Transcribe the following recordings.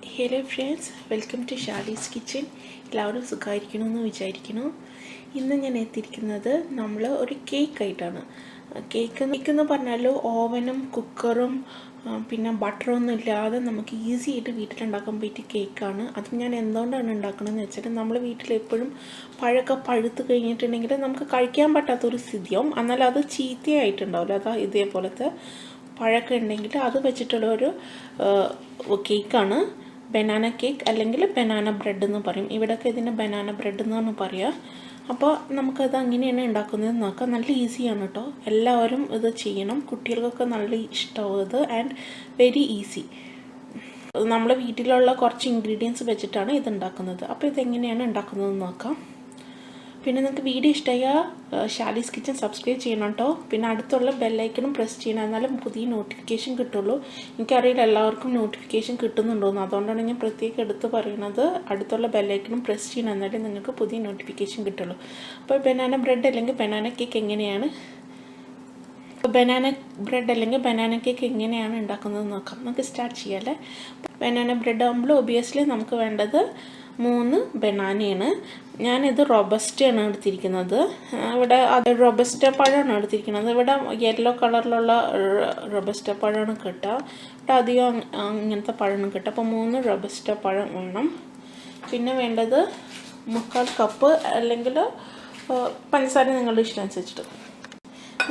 Hello friends, welcome to Shali's kitchen. എല്ലാവരും സുഖമായിരിക്കണമെന്ന് വിചാരിക്കുന്നു. ഇന്ന് ഞാൻ എത്തിയിരിക്കുന്നത് നമ്മൾ ഒരു കേക്കായിട്ടാണ്. കേക്ക് എന്ന് പറഞ്ഞാൽ ഓവനും കുക്കറും പിന്നെ ബട്ടറൊന്നും ഇല്ലാതെ നമുക്ക് ഈസി ആയിട്ട് വീട്ടിലുണ്ടാക്കാൻ പറ്റിയ കേക്കാണ്. അതും ഞാൻ എന്തുകൊണ്ടാണ് ഉണ്ടാക്കണമെന്ന് വെച്ചാൽ നമ്മൾ വീട്ടിലെപ്പോഴും പഴമൊക്കെ പഴുത്ത് കഴിഞ്ഞിട്ടുണ്ടെങ്കിൽ നമുക്ക് കഴിക്കാൻ പറ്റാത്തൊരു സ്ഥിതിയാവും. എന്നാൽ അത് ചീത്തയായിട്ടുണ്ടാവില്ല. അതാ ഇതേപോലത്തെ പഴമൊക്കെ ഉണ്ടെങ്കിൽ അത് വെച്ചിട്ടുള്ള ഒരു കേക്കാണ്. ബനാന കേക്ക് അല്ലെങ്കിൽ ബനാന ബ്രെഡ് എന്ന് പറയും. ഇവിടെയൊക്കെ ഇതിന് ബനാന ബ്രെഡ് എന്നാണ് പറയുക. അപ്പോൾ നമുക്കത് അങ്ങനെയാണ് ഉണ്ടാക്കുന്നത് നോക്കാം. നല്ല ഈസിയാണ് കേട്ടോ. എല്ലാവരും ഇത് ചെയ്യണം. കുട്ടികൾക്കൊക്കെ നല്ല ഇഷ്ടമാവും ഇത്. And very easy. നമ്മൾ വീട്ടിലുള്ള കുറച്ച് ഇൻഗ്രീഡിയൻസ് വെച്ചിട്ടാണ് ഇത് ഉണ്ടാക്കുന്നത്. അപ്പോൾ ഇതെങ്ങനെയാണ് ഉണ്ടാക്കുന്നത് നോക്കാം. പിന്നെ നിങ്ങൾക്ക് വീഡിയോ ഇഷ്ടമായാൽ ഷാലീസ് കിച്ചൻ സബ്സ്ക്രൈബ് ചെയ്യണം കേട്ടോ. പിന്നെ അടുത്തുള്ള ബെല്ലൈക്കണും പ്രസ് ചെയ്യണം, എന്നാലും പുതിയ നോട്ടിഫിക്കേഷൻ കിട്ടുള്ളൂ. എനിക്കറിയില്ല എല്ലാവർക്കും നോട്ടിഫിക്കേഷൻ കിട്ടുന്നുണ്ടോയെന്ന്. അതുകൊണ്ടാണ് ഞാൻ പ്രത്യേകം എടുത്ത് പറയുന്നത്. അടുത്തുള്ള ബെല്ലൈക്കണും പ്രസ് ചെയ്യണം, എന്നാലും നിങ്ങൾക്ക് പുതിയ നോട്ടിഫിക്കേഷൻ കിട്ടുള്ളൂ. അപ്പോൾ ബനാന ബ്രെഡ് അല്ലെങ്കിൽ ബനാന കേക്ക് എങ്ങനെയാണ് ഉണ്ടാക്കുന്നത് നോക്കാം. നമുക്ക് സ്റ്റാർട്ട് ചെയ്യാമല്ലേ. ബനാന ബ്രെഡ് ആകുമ്പോൾ ഒബിയസ്ലി നമുക്ക് വേണ്ടത് 3 ബനാനയാണ്. ഞാനിത് റോബസ്റ്റയാണ് എടുത്തിരിക്കുന്നത്. ഇവിടെ റോബസ്റ്റ പഴമാണ് എടുത്തിരിക്കുന്നത്. ഇവിടെ യെല്ലോ കളറിലുള്ള റോബസ്റ്റ പഴമാണ് കിട്ടുക. ഇവിടെ അധികം ഇങ്ങനത്തെ പഴമാണ് കിട്ടുക. അപ്പോൾ 3 റോബസ്റ്റ പഴം വേണം. പിന്നെ വേണ്ടത് 3/4 കപ്പ് അല്ലെങ്കിൽ പഞ്ചസാര നിങ്ങളുടെ ഇഷ്ടം അനുസരിച്ചിട്ട്.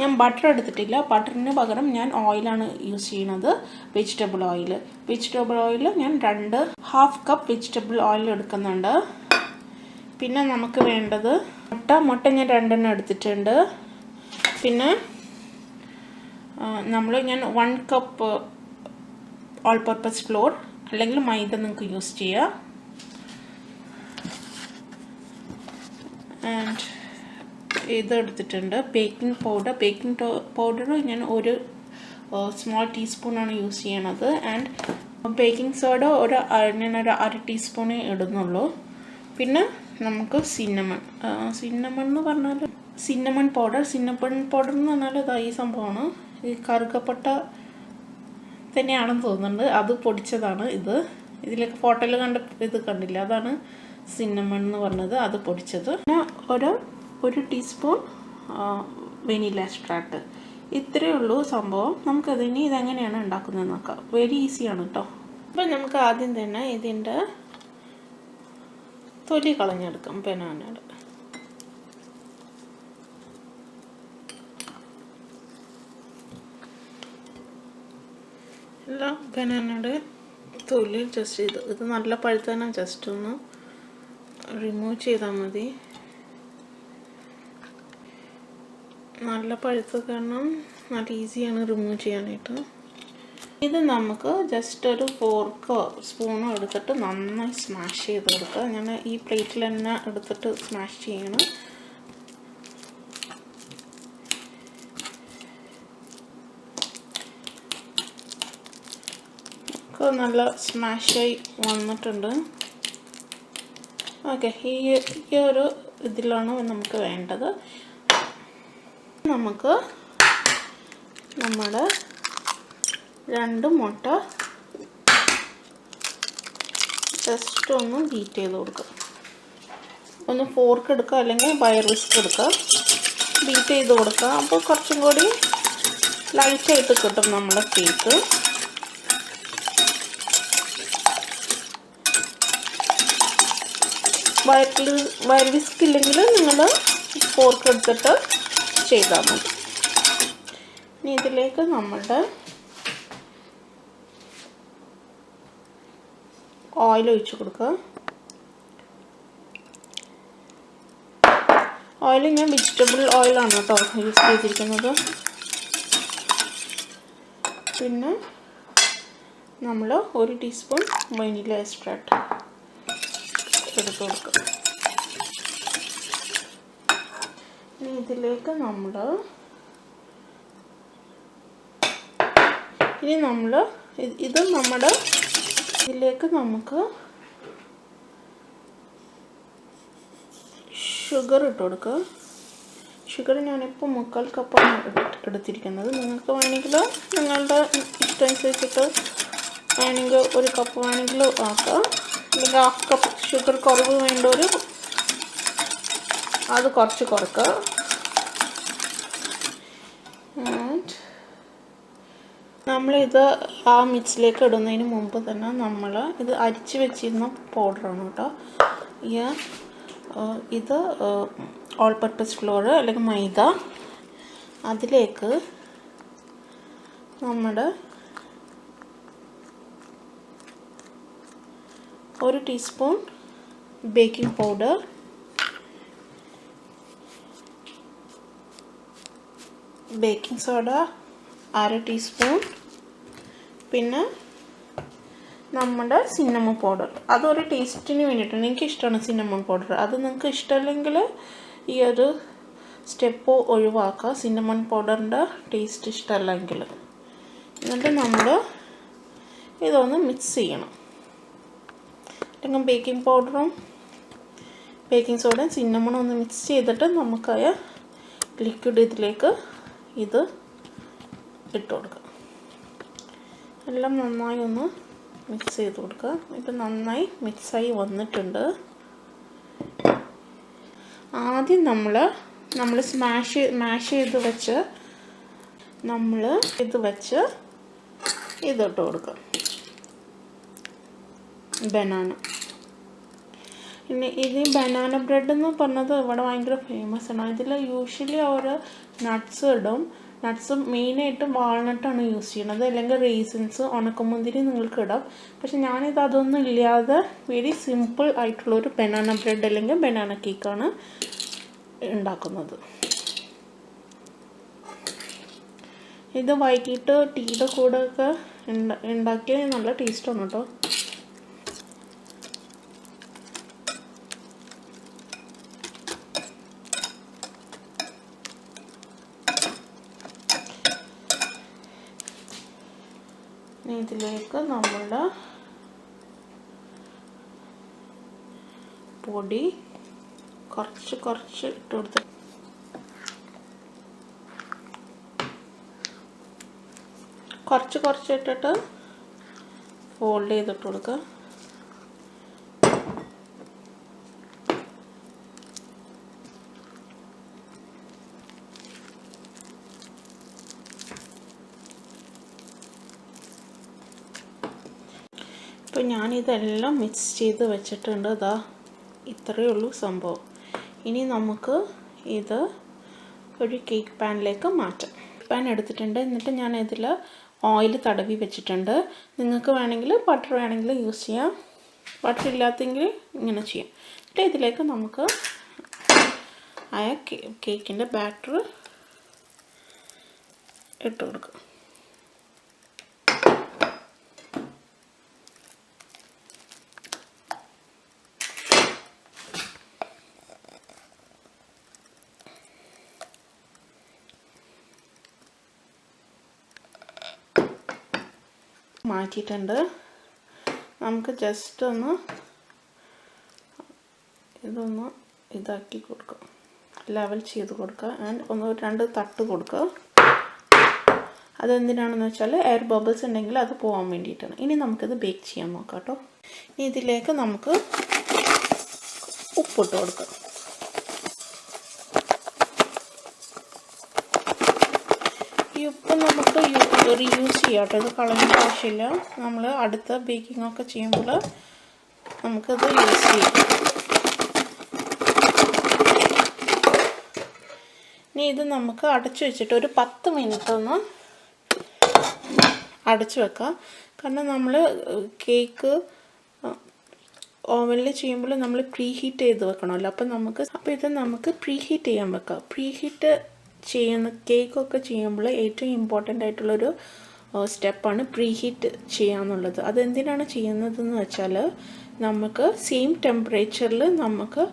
ഞാൻ ബട്ടർ എടുത്തിട്ടില്ല. ബട്ടറിന് പകരം ഞാൻ ഓയിലാണ് യൂസ് ചെയ്യുന്നത്. വെജിറ്റബിൾ ഓയിൽ ഞാൻ 1/2 കപ്പ് വെജിറ്റബിൾ ഓയിൽ എടുക്കുന്നുണ്ട്. പിന്നെ നമുക്ക് വേണ്ടത് മുട്ട ഞാൻ 2 എണ്ണം എടുത്തിട്ടുണ്ട്. പിന്നെ ഞാൻ 1 കപ്പ് ഓൾ പർപ്പസ് ഫ്ലോർ അല്ലെങ്കിൽ മൈദ നിങ്ങൾക്ക് യൂസ് ചെയ്യാം. ആൻഡ് ഇത് എടുത്തിട്ടുണ്ട് ബേക്കിംഗ് പൗഡർ ഞാൻ ഒരു സ്മോൾ ടീസ്പൂണാണ് യൂസ് ചെയ്യണത്. ആൻഡ് ബേക്കിംഗ് സോഡ ഞാനൊരു 1/2 ടീസ്പൂണേ ഇടുന്നുള്ളൂ. പിന്നെ നമുക്ക് സിന്നമൺ എന്ന് പറഞ്ഞാൽ സിന്നമൺ പൗഡർ എന്ന് പറഞ്ഞാൽ ഇതാ ഈ സംഭവമാണ്. ഈ കറുകപ്പട്ട തന്നെയാണെന്ന് തോന്നുന്നുണ്ട്. അത് പൊടിച്ചതാണ് ഇത്. ഇതിലേക്ക് ഫോട്ടോയിൽ ഇത് കണ്ടില്ല, അതാണ് സിന്നമൺ എന്ന് പറഞ്ഞത്, അത് പൊടിച്ചത്. പിന്നെ ഒരു ടീസ്പൂൺ വെനില എക്സ്ട്രാക്ട്. ഇത്രയേ ഉള്ളൂ സംഭവം. നമുക്കതിന് ഇതെങ്ങനെയാണ് ഉണ്ടാക്കുന്നത് നോക്കാം. വെരി ഈസിയാണ് കേട്ടോ. അപ്പം നമുക്ക് ആദ്യം തന്നെ ഇതിൻ്റെ തൊലി കളഞ്ഞെടുക്കാം. ബനാനയുടെ എല്ലാം ബനാനയുടെ തൊലി ജസ്റ്റ് ഇത് നല്ല പഴുത്തന്നെ ജസ്റ്റ് ഒന്ന് റിമൂവ് ചെയ്താൽ മതി. നല്ല പഴുത്ത കാരണം നല്ല ഈസിയാണ് റിമൂവ് ചെയ്യാനായിട്ട്. ഇത് നമുക്ക് ജസ്റ്റ് ഒരു ഫോർക്കോ സ്പൂണോ എടുത്തിട്ട് നന്നായി സ്മാഷ് ചെയ്ത് കൊടുക്കുക. ഞാൻ ഈ പ്ലേറ്റിൽ തന്നെ എടുത്തിട്ട് സ്മാഷ് ചെയ്യണം. നല്ല സ്മാഷായി വന്നിട്ടുണ്ട്. ഓക്കെ, ഈ ഒരു ഇതിലാണ് നമുക്ക് വേണ്ടത്. നമുക്ക് നമ്മുടെ 2 മുട്ട ജസ്റ്റ് ഒന്ന് ബീറ്റ് ചെയ്ത് കൊടുക്കുക. ഒന്ന് ഫോർക്ക് എടുക്കുക അല്ലെങ്കിൽ വയർ വിസ്ക് എടുക്കുക. ബീറ്റ് ചെയ്ത് കൊടുക്കുക. അപ്പോൾ കുറച്ചും കൂടി ലൈറ്റായിട്ട് കിട്ടും നമ്മുടെ കേക്ക്. വയർ വിസ്ക് ഇല്ലെങ്കിൽ നിങ്ങൾ ഫോർക്ക് എടുത്തിട്ട് ചെയ്താൽ മതി. ഇനി ഇതിലേക്ക് നമ്മളുടെ ഓയിൽ ഒഴിച്ച് കൊടുക്കുക. ഓയിൽ ഞാൻ വെജിറ്റബിൾ ഓയിലാണ് കേട്ടോ യൂസ് ചെയ്തിരിക്കുന്നത്. പിന്നെ നമ്മൾ 1 ടീസ്പൂൺ വനില എക്സ്ട്രാക്ട് എടുത്ത് കൊടുക്കുക. ഇനി ഇതിലേക്ക് ഇതിലേക്ക് നമുക്ക് ഷുഗർ ഇട്ട് കൊടുക്കുക. ഷുഗർ ഞാനിപ്പോൾ 3/4 കപ്പാണ് എടുത്തിരിക്കുന്നത്. നിങ്ങൾക്ക് വേണമെങ്കിൽ നിങ്ങളുടെ ഇഷ്ടമനുസരിച്ചിട്ട് വേണമെങ്കിൽ 1 കപ്പ് വേണമെങ്കിൽ ആക്കാം. അല്ലെങ്കിൽ 1/2 കപ്പ് ഷുഗർ കുറവ് വേണ്ടവർ അത് കുറച്ച് കുറക്കുക. ആൻഡ് നമ്മളിത് ആ മിക്സിലേക്ക് ഇടുന്നതിന് മുമ്പ് തന്നെ നമ്മൾ ഇത് അരിച്ച് വെച്ചിരുന്ന പൗഡറാണ് കേട്ടോ. ഇത് ഓൾ പർപ്പസ് ഫ്ലോർ അല്ലെങ്കിൽ മൈദ. അതിലേക്ക് നമ്മുടെ 1 teaspoon baking powder, baking soda 1/2 teaspoon, പിന്നെ നമ്മുടെ സിന്നമൺ പൗഡർ. അതൊരു ടേസ്റ്റിന് വേണ്ടിയിട്ടാണ്. എനിക്കിഷ്ടമാണ് സിന്നമൺ പൗഡർ. അത് നിങ്ങൾക്ക് ഇഷ്ടമല്ലെങ്കിൽ ഈ ഒരു സ്റ്റെപ്പ് ഒഴിവാക്കുക, സിന്നമൺ പൗഡറിൻ്റെ ടേസ്റ്റ് ഇഷ്ടമല്ലെങ്കിൽ. എന്നിട്ട് നമ്മൾ ഇതൊന്ന് മിക്സ് ചെയ്യണം. അല്ലെങ്കിൽ ബേക്കിംഗ് പൗഡറും ബേക്കിംഗ് സോഡയും സിന്നമണും ഒന്ന് മിക്സ് ചെയ്തിട്ട് നമുക്കായ ലിക്വിഡ് ഇതിലേക്ക് ഇത് ഇട്ട് കൊടുക്കുക. എല്ലാം നന്നായി ഒന്ന് മിക്സ് ചെയ്ത് കൊടുക്കുക. ഇപ്പം നന്നായി മിക്സായി വന്നിട്ടുണ്ട്. ആദ്യം നമ്മൾ സ്മാഷ് ചെയ്ത് വെച്ച് ഇതിട്ട് കൊടുക്കുക ബനാന. പിന്നെ ഇത് ബനാന ബ്രെഡ് എന്ന് പറഞ്ഞത് ഇവിടെ ഭയങ്കര ഫേമസ് ആണ്. ഇതിൽ യൂഷ്വലി അവർ നട്ട്സ് ഇടും. നട്ട്സ് മെയിനായിട്ട് വാൾനട്ടാണ് യൂസ് ചെയ്യുന്നത്, അല്ലെങ്കിൽ റേസിൻസ്, ഉണക്കമുന്തിരി നിങ്ങൾക്ക് ഇടാം. പക്ഷെ ഞാനിത് അതൊന്നും ഇല്ലാതെ വെരി സിമ്പിൾ ആയിട്ടുള്ളൊരു ബനാന ബ്രെഡ് അല്ലെങ്കിൽ ബനാന കേക്കാണ് ഉണ്ടാക്കുന്നത്. ഇത് വൈകിട്ട് ടീയുടെ കൂടെ ഒക്കെ ഉണ്ടാക്കിയാൽ നല്ല ടേസ്റ്റാണ് കേട്ടോ. ഇതിലേക്ക് നമ്മുടെ പൊടി കുറച്ച് ഇട്ട് കൊടുത്ത് കുറച്ച് ഇട്ടിട്ട് ഫോൾഡ് ചെയ്തിട്ട് കൊടുക്കുക. ഇപ്പോൾ ഞാനിതെല്ലാം മിക്സ് ചെയ്ത് വെച്ചിട്ടുണ്ട്. ഇതാ ഇത്രയേ ഉള്ളൂ സംഭവം. ഇനി നമുക്ക് ഇത് ഒരു കേക്ക് പാനിലേക്ക് മാറ്റാം. പാൻ എടുത്തിട്ടുണ്ട്. എന്നിട്ട് ഞാൻ ഇതിൽ ഓയിൽ തടവി വെച്ചിട്ടുണ്ട്. നിങ്ങൾക്ക് വേണമെങ്കിൽ ബട്ടർ വേണമെങ്കിൽ യൂസ് ചെയ്യാം. ബട്ടർ ഇല്ലാത്തെങ്കിൽ ഇങ്ങനെ ചെയ്യാം. എന്നിട്ട് ഇതിലേക്ക് നമുക്ക് ആയ കേക്കിൻ്റെ ബാറ്റർ ഇട്ട് കൊടുക്കുക. മാറ്റിയിട്ടുണ്ട്. നമുക്ക് ജസ്റ്റ് ഒന്ന് ഇതൊന്ന് ഇതാക്കി കൊടുക്കുക, ലെവൽ ചെയ്ത് കൊടുക്കുക. ആൻഡ് 2 തട്ട് കൊടുക്കുക. അതെന്തിനാണെന്ന് വെച്ചാൽ എയർ ബബിൾസ് ഉണ്ടെങ്കിൽ അത് പോകാൻ വേണ്ടിയിട്ടാണ്. ഇനി നമുക്കിത് ബേക്ക് ചെയ്യാൻ നോക്കാം കേട്ടോ. ഇനി ഇതിലേക്ക് നമുക്ക് ഉപ്പിട്ട് കൊടുക്കാം. ഈ ഉപ്പ് നമുക്ക് റീയൂസ് ചെയ്യാം കേട്ടോ. ഇത് കളയേണ്ട ആവശ്യമില്ല. നമ്മൾ അടുത്ത ബേക്കിംഗ് ഒക്കെ ചെയ്യുമ്പോൾ നമുക്കത് യൂസ് ചെയ്യാം. ഇനി ഇത് നമുക്ക് അടച്ചു വെച്ചിട്ട് ഒരു 10 മിനിറ്റ് ഒന്ന് അടച്ചു വെക്കാം. കാരണം നമ്മൾ കേക്ക് ഓവനിൽ ചെയ്യുമ്പോൾ നമ്മൾ പ്രീ ഹീറ്റ് ചെയ്ത് വെക്കണമല്ലോ. അപ്പോൾ ഇത് നമുക്ക് പ്രീ ഹീറ്റ് ചെയ്യാൻ വെക്കാം. പ്രീ ഹീറ്റ് ചെയ്യുന്ന കേക്കൊക്കെ ചെയ്യുമ്പോൾ ഏറ്റവും ഇമ്പോർട്ടൻ്റ് ആയിട്ടുള്ളൊരു സ്റ്റെപ്പാണ് പ്രീ ഹീറ്റ് ചെയ്യാന്നുള്ളത്. അതെന്തിനാണ് ചെയ്യുന്നതെന്ന് വെച്ചാൽ നമുക്ക് സെയിം ടെമ്പറേച്ചറിൽ നമുക്ക്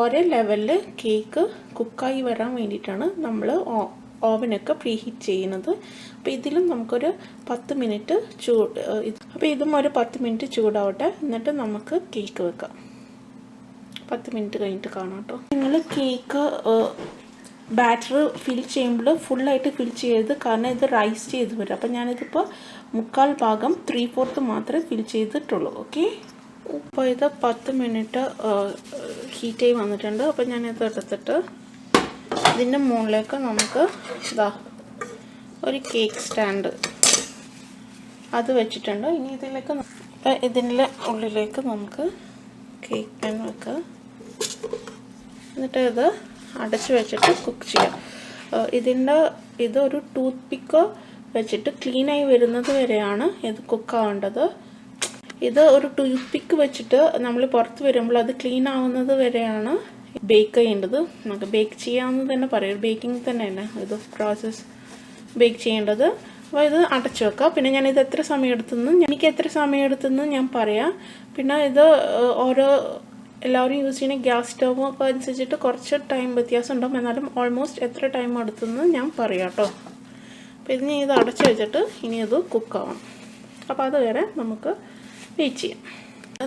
ഒരേ ലെവലിൽ കേക്ക് കുക്കായി വരാൻ വേണ്ടിയിട്ടാണ് നമ്മൾ ഓവനൊക്കെ പ്രീ ഹീറ്റ് ചെയ്യുന്നത്. അപ്പോൾ ഇതിലും നമുക്കൊരു 10 മിനിറ്റ് അപ്പോൾ ഇതും ഒരു 10 മിനിറ്റ് ചൂടാവട്ടെ. എന്നിട്ട് നമുക്ക് കേക്ക് വെക്കാം. 10 മിനിറ്റ് കഴിഞ്ഞിട്ട് കാണാം കേട്ടോ. നിങ്ങൾ കേക്ക് ബാറ്റർ ഫിൽ ചെയ്യുമ്പോൾ ഫുള്ളായിട്ട് ഫിൽ ചെയ്യരുത്, കാരണം ഇത് റൈസ് ചെയ്ത് വരും. അപ്പോൾ ഞാനിതിപ്പോൾ മുക്കാൽ ഭാഗം 3/4 മാത്രമേ ഫിൽ ചെയ്തിട്ടുള്ളൂ. ഓക്കെ, അപ്പോൾ ഇത് 10 മിനിറ്റ് ഹീറ്റായി വന്നിട്ടുണ്ട്. അപ്പോൾ ഞാനിത് എടുത്തിട്ട് ഇതിൻ്റെ മുകളിലേക്ക് നമുക്ക് ഇതാ ഒരു കേക്ക് സ്റ്റാൻഡ് അത് വെച്ചിട്ടുണ്ട്. ഇനി ഇതിൻ്റെ ഉള്ളിലേക്ക് നമുക്ക് കേക്ക് പാൻ വെക്കുക. എന്നിട്ട് ഇത് അടച്ച് വെച്ചിട്ട് കുക്ക് ചെയ്യാം. ഇതൊരു ടൂത്ത് പിക്ക് വെച്ചിട്ട് ക്ലീനായി വരുന്നത് വരെയാണ് ഇത് കുക്കാവേണ്ടത്. ഇത് ഒരു ടൂത്ത് പിക്ക് വെച്ചിട്ട് നമ്മൾ പുറത്ത് വരുമ്പോൾ അത് ക്ലീൻ ആവുന്നത് വരെയാണ് ബേക്ക് ചെയ്യേണ്ടത്. നമുക്ക് ബേക്ക് ചെയ്യാമെന്ന് തന്നെ പറയാം, ബേക്കിംഗ് തന്നെയാണ് ഇത് പ്രോസസ്സ്, ബേക്ക് ചെയ്യേണ്ടത്. അപ്പോൾ ഇത് അടച്ചു വെക്കുക. പിന്നെ ഞാനിത് എനിക്ക് എത്ര സമയം എടുത്തെന്ന് ഞാൻ പറയാം. പിന്നെ ഇത് എല്ലാവരും യൂസ് ചെയ്യുന്ന ഗ്യാസ് സ്റ്റവ് ഒക്കെ അനുസരിച്ചിട്ട് കുറച്ച് ടൈം വ്യത്യാസം ഉണ്ടാകും. എന്നാലും ഓൾമോസ്റ്റ് എത്ര ടൈം എടുത്തെന്ന് ഞാൻ പറയാം കേട്ടോ. അപ്പോൾ ഇതിന് ഇത് അടച്ചു വെച്ചിട്ട് ഇനി ഇത് കുക്കാവണം. അപ്പോൾ അതുവരെ നമുക്ക് വെയിറ്റ് ചെയ്യാം.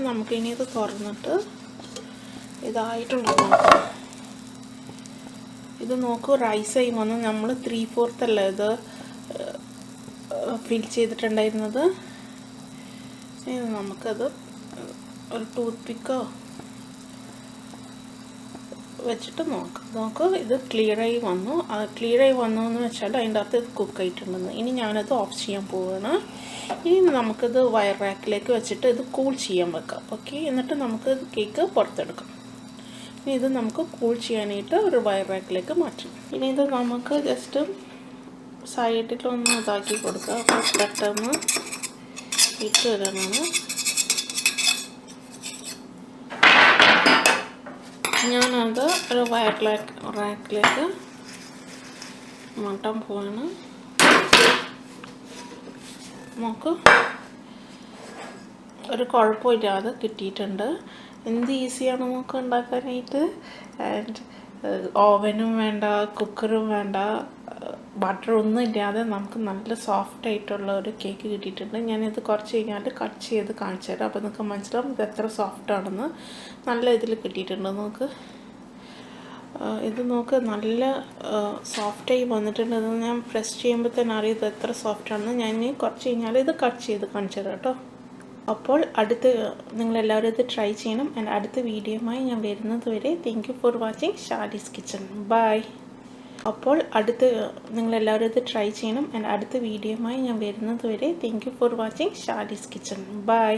നമുക്കിനി ഇത് തുറന്നിട്ട് ഇതായിട്ടുള്ളത് നോക്കാം. ഇത് നോക്കൂ, റൈസായി വന്ന് നമ്മൾ 3/4 അല്ല ഇത് ഫിൽ ചെയ്തിട്ടുണ്ടായിരുന്നത്. ഇത് നമുക്കത് ഒരു ടൂത്ത് പിക്കോ വെച്ചിട്ട് നോക്ക് ഇത് ക്ലിയറായി വന്നു എന്ന് വെച്ചാൽ അതിൻ്റെ അകത്ത് ഇത് കുക്കായിട്ടുണ്ടെന്ന്. ഇനി ഞാനത് ഓഫ് ചെയ്യാൻ പോവുകയാണ്. ഇനി നമുക്കിത് വയർ റാക്കിലേക്ക് വെച്ചിട്ട് ഇത് കൂൾ ചെയ്യാൻ വെക്കാം. ഓക്കെ, എന്നിട്ട് നമുക്ക് കേക്ക് പുറത്തെടുക്കാം. ഇനി ഇത് നമുക്ക് കൂൾ ചെയ്യാനായിട്ട് ഒരു വയർ റാക്കിലേക്ക് മാറ്റണം. ഇനി ഇത് നമുക്ക് ജസ്റ്റ് സൈഡിലൊന്ന് ഇതാക്കി കൊടുക്കുക. അപ്പോൾ പെട്ടെന്ന് ഇട്ട് വരാനാണ്. ഞാനത് ഒരു വയർ റാക്കിലേക്ക് മാറ്റാൻ പോവാണ്. നമുക്ക് ഒരു കുഴപ്പമില്ലാതെ കിട്ടിയിട്ടുണ്ട്. എന്ത് ഈസിയാണ് നമുക്ക് ഉണ്ടാക്കാനായിട്ട്. ആൻഡ് ഓവനും വേണ്ട, കുക്കറും വേണ്ട, ബട്ടറൊന്നും ഇല്ലാതെ നമുക്ക് നല്ല സോഫ്റ്റ് ആയിട്ടുള്ള ഒരു കേക്ക് കിട്ടിയിട്ടുണ്ട്. ഞാനിത് കുറച്ച് കഴിഞ്ഞാൽ കട്ട് ചെയ്ത് കാണിച്ചു തരാം. അപ്പോൾ നിങ്ങൾക്ക് മനസ്സിലാവും ഇത് എത്ര സോഫ്റ്റാണെന്ന്. നല്ല ഇതിൽ കിട്ടിയിട്ടുണ്ട്. ഇത് നോക്ക് നല്ല സോഫ്റ്റായി വന്നിട്ടുണ്ട്. ഇത് ഞാൻ പ്രസ് ചെയ്യുമ്പോൾ തന്നെ അറിയാം ഇത് എത്ര സോഫ്റ്റാണെന്ന്. ഞാൻ ഇനി കുറച്ച് കഴിഞ്ഞാൽ ഇത് കട്ട് ചെയ്ത് കാണിച്ചു തരാം കേട്ടോ. അപ്പോൾ നിങ്ങളെല്ലാവരും ഇത് ട്രൈ ചെയ്യണം. ആൻഡ് അടുത്ത വീഡിയോയുമായി ഞാൻ വരുന്നത് വരെ thank you for watching Shadi's kitchen. Bye. അപ്പോൾ നിങ്ങളെല്ലാവരും ഇത് ട്രൈ ചെയ്യണം. ആൻഡ് അടുത്ത വീഡിയോയുമായി ഞാൻ വരുന്നത് വരെ thank you for watching Shadi's kitchen. By.